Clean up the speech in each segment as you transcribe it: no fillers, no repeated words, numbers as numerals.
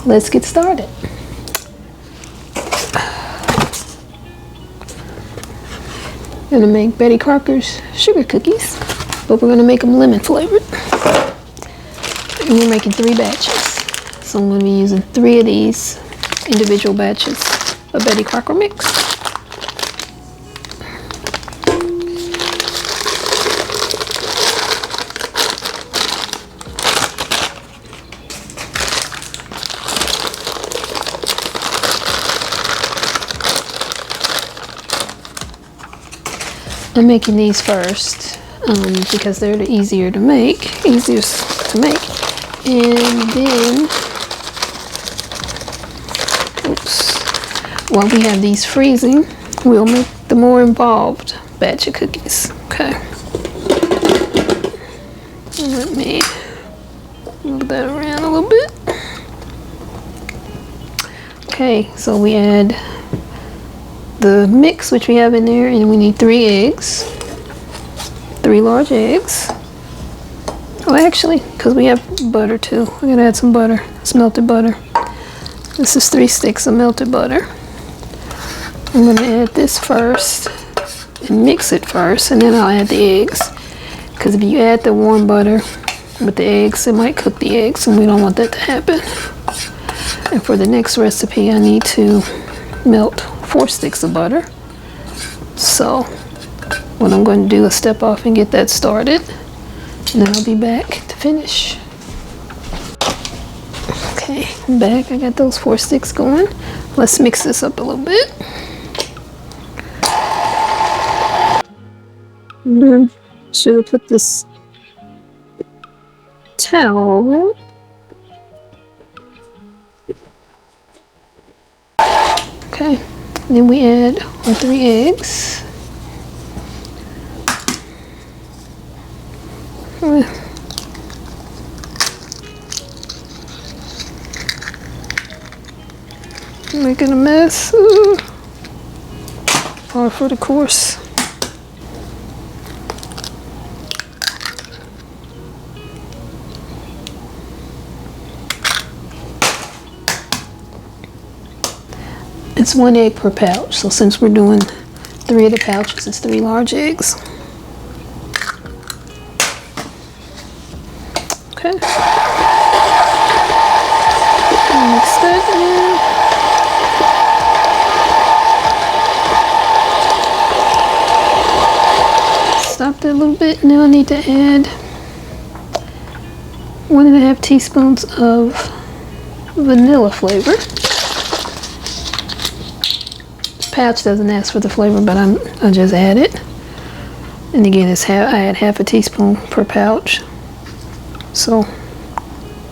let's get started. Gonna make Betty Crocker's sugar cookies, but we're gonna make them lemon flavored. And we're making 3 batches. So I'm gonna be using 3 of these individual batches of Betty Crocker mix. I'm making these first because they're the easiest to make. And then, oops, while we have these freezing, we'll make the more involved batch of cookies. Okay. Let me move that around a little bit. Okay, so we add the mix which we have in there, and we need 3 eggs, 3 large eggs. Oh, actually, because we have butter too, we're gonna add some butter. It's melted butter. This is 3 sticks of melted butter. I'm gonna add this first and mix it first, and then I'll add the eggs, because if you add the warm butter with the eggs, it might cook the eggs, and we don't want that to happen. And for the next recipe, I need to melt 4 sticks of butter. So what I'm going to do is step off and get that started, and then I'll be back to finish. Okay, I'm back. I got those 4 sticks going. Let's mix this up a little bit. Should have put this towel. Okay. Then we add our 3 eggs. Making a mess. Ooh. Par for the course. It's 1 egg per pouch, so since we're doing 3 of the pouches, it's 3 large eggs. Okay. Mix that in. Stop that a little bit. Now I need to add 1½ teaspoons of vanilla flavor. Pouch doesn't ask for the flavor, but I'll just add it. And again, I add ½ teaspoon per pouch, so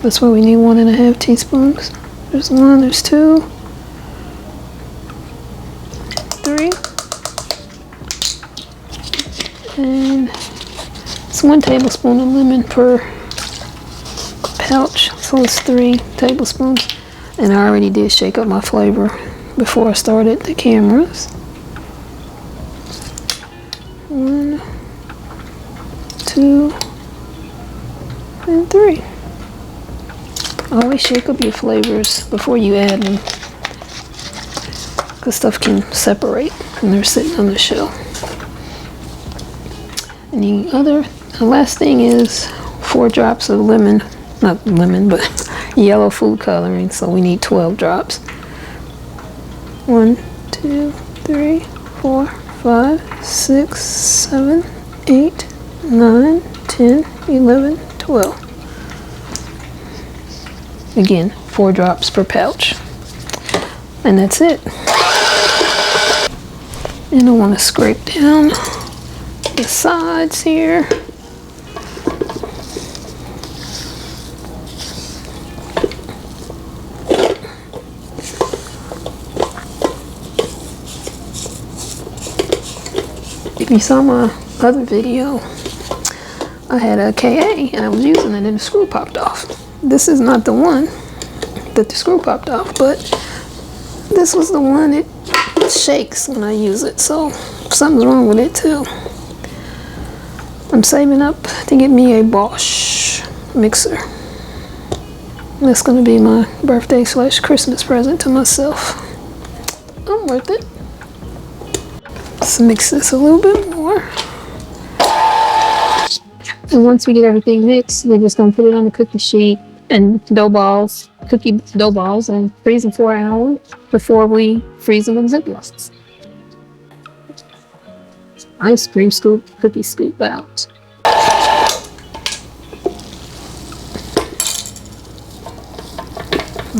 that's why we need 1½ teaspoons. There's 1, there's 2, 3, and it's 1 tablespoon of lemon per pouch, so it's 3 tablespoons. And I already did shake up my flavor before I started the cameras. 1, 2, and 3. Always shake up your flavors before you add them, because stuff can separate when they're sitting on the shelf. And the last thing is 4 drops of lemon, not lemon, but yellow food coloring, so we need 12 drops. 1, 2, 3, 4, 5, 6, 7, 8, 9, 10, 11, 12. Again, 4 drops per pouch. And that's it. And I want to scrape down the sides here. If you saw my other video, I had a KA and I was using it and the screw popped off. This is not the one that the screw popped off, but this was the one. It shakes when I use it, so something's wrong with it too. I'm saving up to get me a Bosch mixer. That's gonna be my birthday / Christmas present to myself. I'm worth it. Let's mix this a little bit more. And once we get everything mixed, we're just gonna put it on the cookie sheet and cookie dough balls, and freeze them for an hour before we freeze them in Ziplocs. Ice cream scoop, cookie scoop out.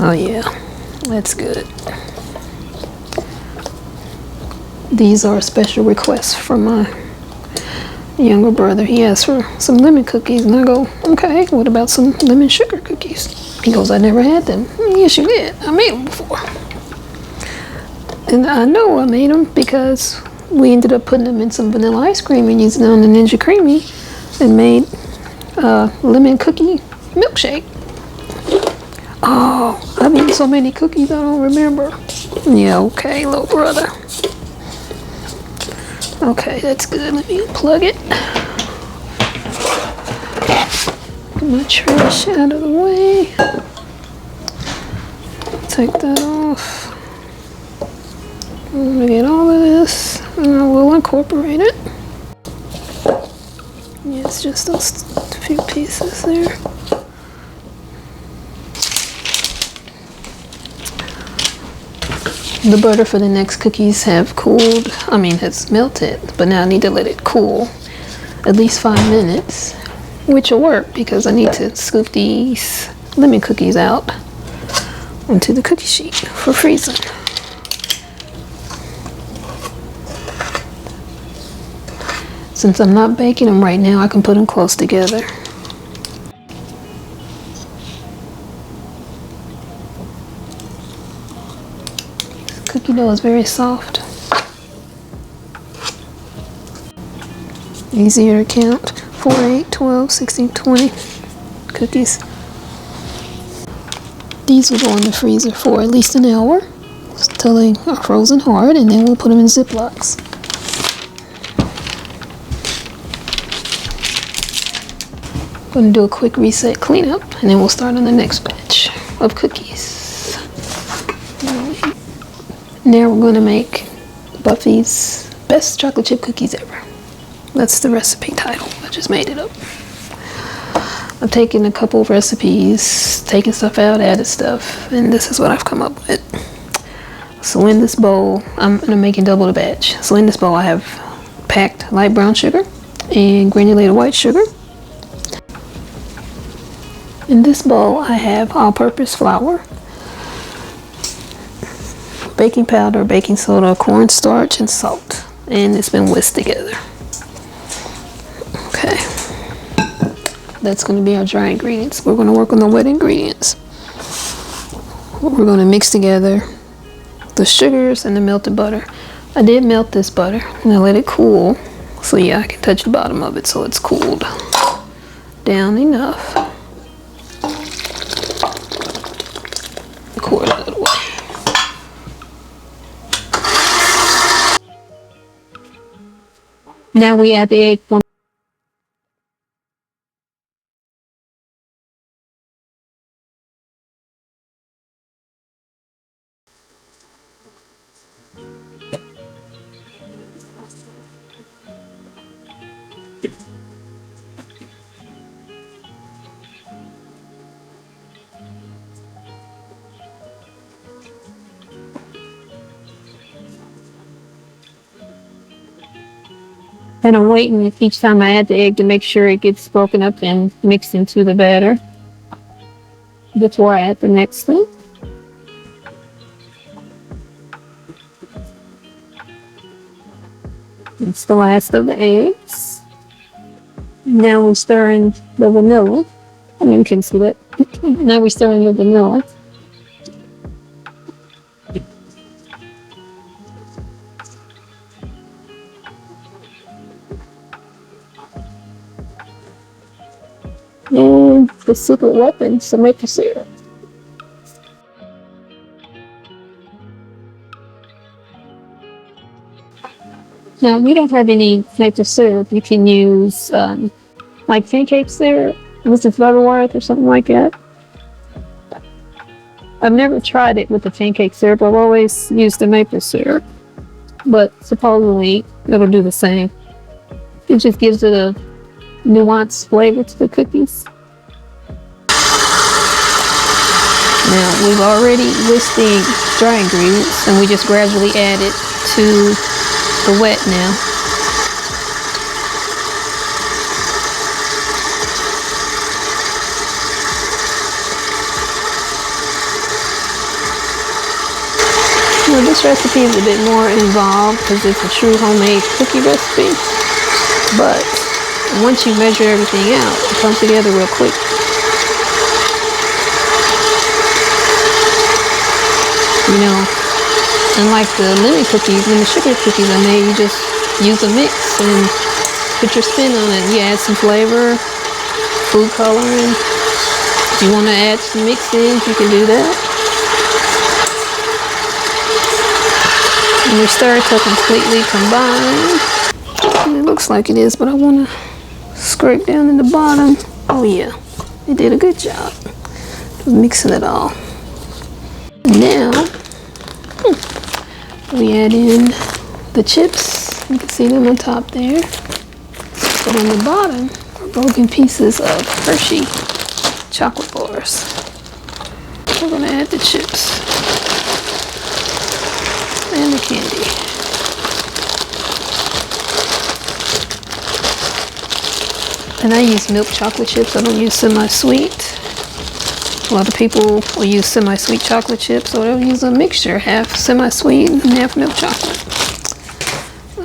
Oh yeah, that's good. These are a special request from my younger brother. He asked for some lemon cookies, and I go, okay, what about some lemon sugar cookies? He goes, I never had them. Yes, you did. I made them before. And I know I made them because we ended up putting them in some vanilla ice cream and using it on the Ninja Creamy and made a lemon cookie milkshake. Oh, I've eaten so many cookies I don't remember. Yeah, okay, little brother. Okay, that's good. Let me unplug it. Get my trash out of the way. Take that off. I'm gonna get all of this, and I will incorporate it. Yeah, it's just those few pieces there. The butter for the next cookies have cooled, has melted, but now I need to let it cool at least 5 minutes, which will work because I need to scoop these lemon cookies out onto the cookie sheet for freezing. Since I'm not baking them right now, I can put them close together. Cookie dough is very soft. Easier to count. 4, 8, 12, 16, 20 cookies. These will go in the freezer for at least an hour until they are frozen hard, and then we'll put them in Ziplocs. I'm going to do a quick reset cleanup, and then we'll start on the next batch of cookies. Now we're going to make Buffy's best chocolate chip cookies ever. That's the recipe title. I just made it up. I've taken a couple of recipes, taken stuff out, added stuff, and this is what I've come up with. So in this bowl, I'm making double the batch. So in this bowl I have packed light brown sugar and granulated white sugar. In this bowl I have all-purpose flour, baking powder, baking soda, cornstarch, and salt. And it's been whisked together. Okay. That's going to be our dry ingredients. We're going to work on the wet ingredients. We're going to mix together the sugars and the melted butter. I did melt this butter and I let it cool. So yeah, I can touch the bottom of it so it's cooled down enough. Pour it out of the way. Now we add the egg. And I'm waiting each time I add the egg to make sure it gets broken up and mixed into the batter before I add the next thing. It's the last of the eggs. Now we stir in the vanilla. I mean, you can see that. Now we stir in the vanilla. And the secret weapon, some maple syrup. Now, we don't have any maple syrup. You can use like pancake syrup, Mrs. Velour Hearts or something like that. I've never tried it with the pancake syrup. I've always used the maple syrup, but supposedly it'll do the same. It just gives it a nuanced flavor to the cookies. Now we've already whisked the dry ingredients and we just gradually add it to the wet now. Well, this recipe is a bit more involved because it's a true homemade cookie recipe, but once you measure everything out, it comes together real quick. You know, unlike the lemon cookies and the sugar cookies I made, you just use a mix and put your spin on it. You add some flavor, food coloring. If you want to add some mix-ins, you can do that. And we stir it till completely combined. And it looks like it is, but I want to scrape down in the bottom. Oh yeah, it did a good job of mixing it all. Now, we add in the chips. You can see them on top there. But on the bottom are broken pieces of Hershey chocolate bars. We're going to add the chips and the candy. And I use milk chocolate chips. I don't use semi-sweet. A lot of people will use semi-sweet chocolate chips, or they'll use a mixture, half semi-sweet and half milk chocolate.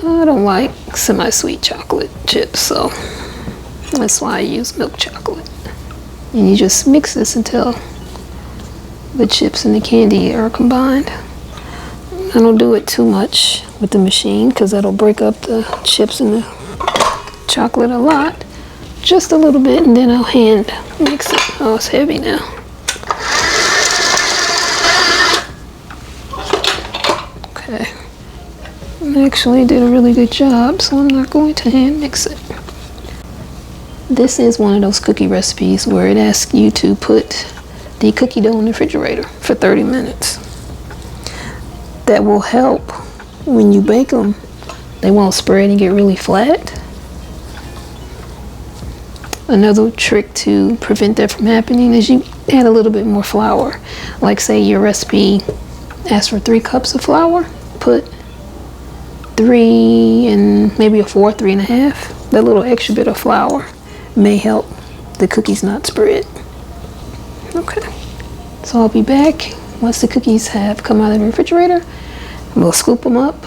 I don't like semi-sweet chocolate chips, so that's why I use milk chocolate. And you just mix this until the chips and the candy are combined. I don't do it too much with the machine because that'll break up the chips and the chocolate a lot. Just a little bit, and then I'll hand mix it. Oh, it's heavy now. Okay. I actually did a really good job, so I'm not going to hand mix it. This is one of those cookie recipes where it asks you to put the cookie dough in the refrigerator for 30 minutes. That will help when you bake them. They won't spread and get really flat. Another trick to prevent that from happening is you add a little bit more flour. Like say your recipe asks for 3 cups of flour, put 3 and maybe a 4, 3.5. That little extra bit of flour may help the cookies not spread. Okay, so I'll be back once the cookies have come out of the refrigerator. We'll scoop them up,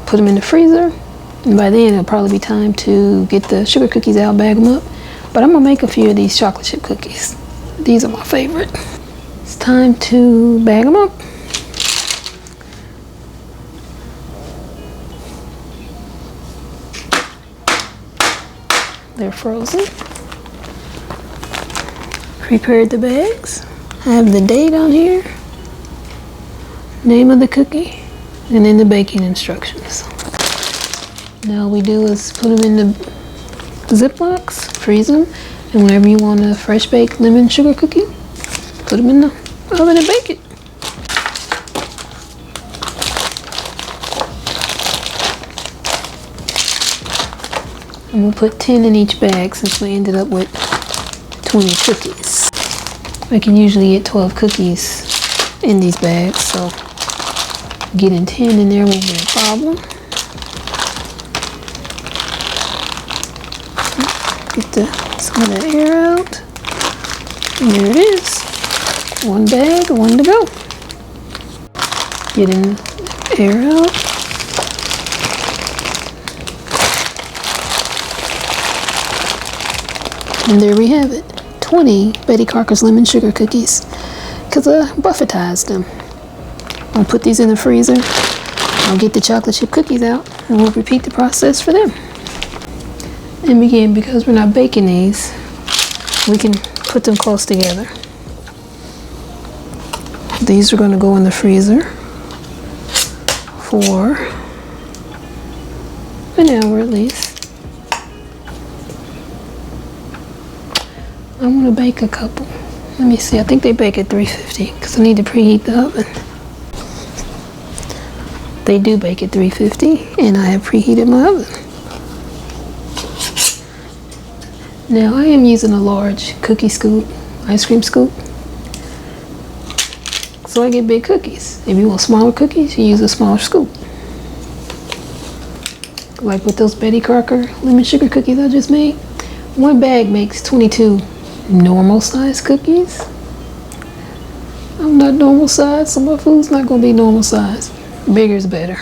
put them in the freezer, and by then it'll probably be time to get the sugar cookies out, bag them up. But I'm gonna make a few of these chocolate chip cookies. These are my favorite. It's time to bag them up. They're frozen. Prepared the bags. I have the date on here, name of the cookie, and then the baking instructions. Now all we do is put them in the Ziplocs, freeze them, and whenever you want a fresh baked lemon sugar cookie, put them in the oven and bake it. And we'll put 10 in each bag since we ended up with 20 cookies. I can usually get 12 cookies in these bags, so getting 10 in there won't be a problem. Get some of that air out. And there it is. One bag, one to go. Getting the air out. And there we have it. 20 Betty Crocker's lemon sugar cookies. Because I buffetized them. I'll put these in the freezer. I'll get the chocolate chip cookies out, and we'll repeat the process for them. And again, because we're not baking these, we can put them close together. These are going to go in the freezer for an hour at least. I want to bake a couple. Let me see, I think they bake at 350 because I need to preheat the oven. They do bake at 350 and I have preheated my oven. Now I am using a large cookie scoop, ice cream scoop. So I get big cookies. If you want smaller cookies, you use a smaller scoop. Like with those Betty Crocker lemon sugar cookies I just made. One bag makes 22 normal size cookies. I'm not normal size, so my food's not gonna be normal size. Bigger is better.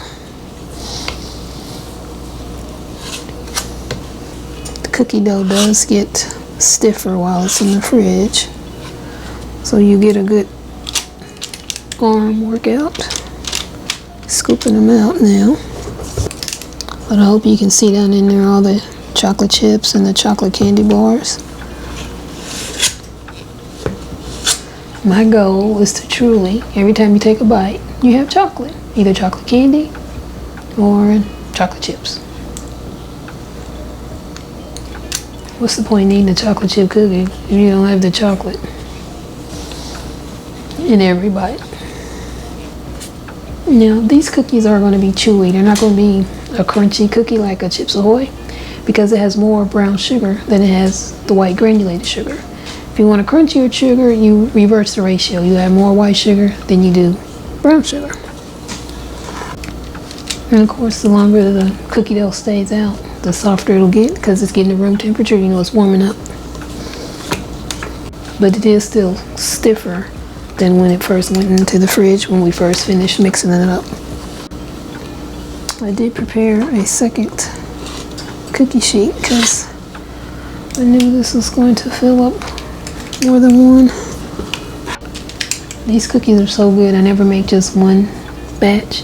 The cookie dough does get stiffer while it's in the fridge. So you get a good arm workout. Scooping them out now. But I hope you can see down in there all the chocolate chips and the chocolate candy bars. My goal is to truly, every time you take a bite, you have chocolate. Either chocolate candy or chocolate chips. What's the point in eating a chocolate chip cookie if you don't have the chocolate in every bite? Now, these cookies are going to be chewy. They're not going to be a crunchy cookie like a Chips Ahoy because it has more brown sugar than it has the white granulated sugar. If you want a crunchier sugar, you reverse the ratio. You add more white sugar than you do brown sugar. And of course, the longer the cookie dough stays out, the softer it'll get because it's getting to room temperature. You know it's warming up. But it is still stiffer than when it first went into the fridge when we first finished mixing it up. I did prepare a second cookie sheet because I knew this was going to fill up more than one. These cookies are so good. I never make just one batch.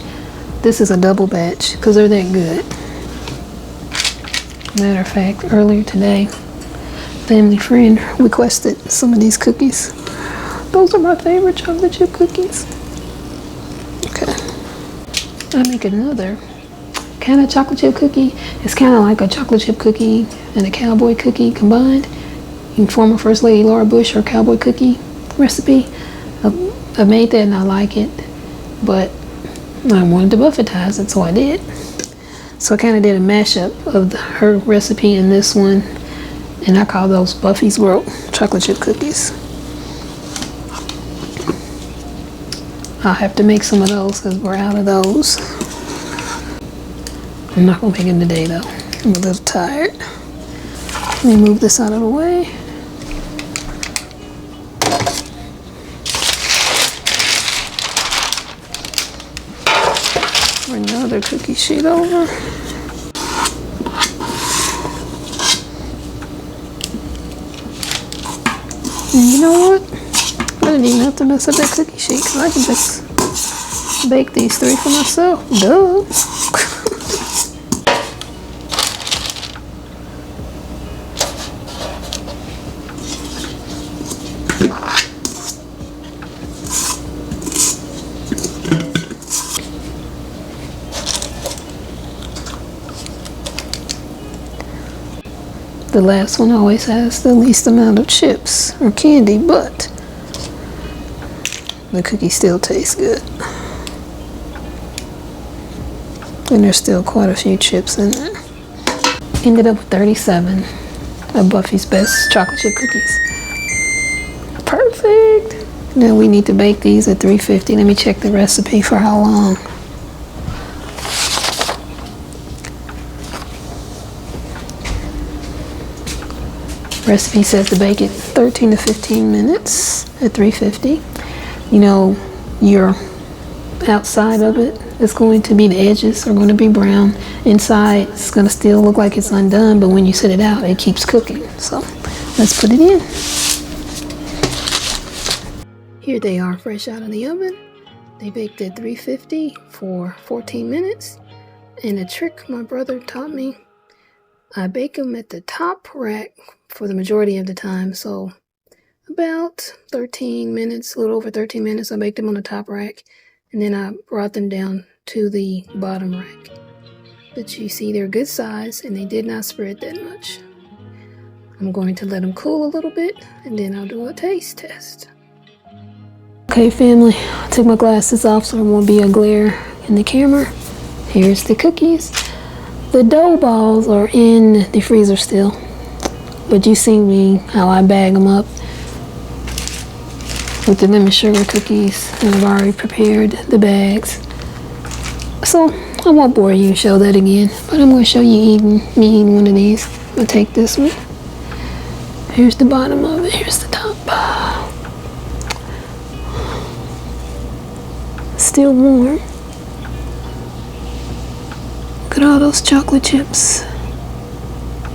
This is a double batch because they're that good. Matter of fact, earlier today, family friend requested some of these cookies. Those are my favorite chocolate chip cookies. Okay. I make another kind of chocolate chip cookie. It's kind of like a chocolate chip cookie and a cowboy cookie combined. You can form a First Lady Laura Bush or cowboy cookie recipe. I made that and I like it, but I wanted to Buffetize it, so I did. So I kind of did a mashup of her recipe and this one, and I call those Buffy's World chocolate chip cookies. I'll have to make some of those because we're out of those. I'm not gonna make them today though. I'm a little tired. Let me move this out of the way. Bring the other cookie sheet over. And you know what? I didn't even have to mess up that cookie sheet because I can just bake these 3 for myself. Duh. The last one always has the least amount of chips or candy, but the cookie still tastes good. And there's still quite a few chips in there. Ended up with 37 of Buffy's best chocolate chip cookies. Perfect! Now we need to bake these at 350. Let me check the recipe for how long. Recipe says to bake it 13 to 15 minutes at 350. You know, your outside of it is going to be, the edges are going to be brown. Inside, it's going to still look like it's undone, but when you set it out, it keeps cooking. So let's put it in. Here they are, fresh out of the oven. They baked at 350 for 14 minutes. And a trick my brother taught me, I bake them at the top rack for the majority of the time. So about 13 minutes, a little over 13 minutes, I baked them on the top rack. And then I brought them down to the bottom rack. But you see they're good size and they did not spread that much. I'm going to let them cool a little bit and then I'll do a taste test. Okay, family, I took my glasses off so there won't be a glare in the camera. Here's the cookies. The dough balls are in the freezer still, but you see me how I bag them up with the lemon sugar cookies, and I've already prepared the bags. So I won't bore you and show that again, but I'm going to show you me eating one of these. I'm going to take this one. Here's the bottom of it. Here's the top. Still warm. Look at all those chocolate chips.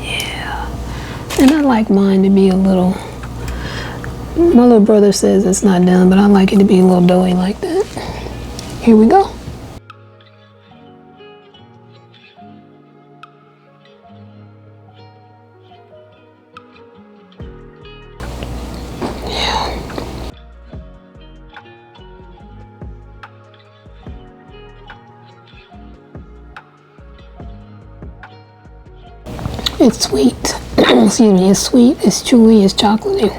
Yeah. And I like mine to be a little, my little brother says it's not done, but I like it to be a little doughy like that. Here we go. It's sweet. Excuse me, it's sweet, it's chewy, it's chocolatey.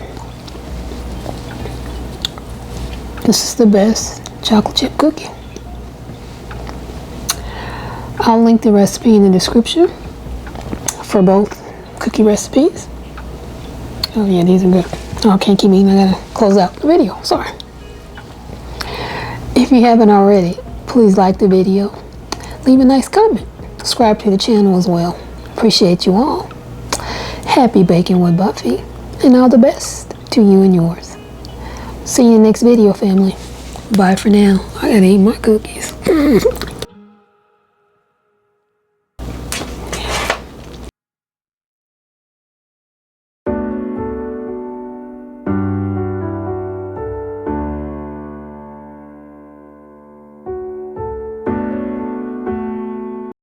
This is the best chocolate chip cookie. I'll link the recipe in the description for both cookie recipes. Oh yeah, these are good. Oh, I can't keep eating, I gotta close out the video, sorry. If you haven't already, please like the video, leave a nice comment, subscribe to the channel as well. Appreciate you all. Happy baking with Buffy, and all the best to you and yours. See you in the next video, family. Bye for now. I gotta eat my cookies.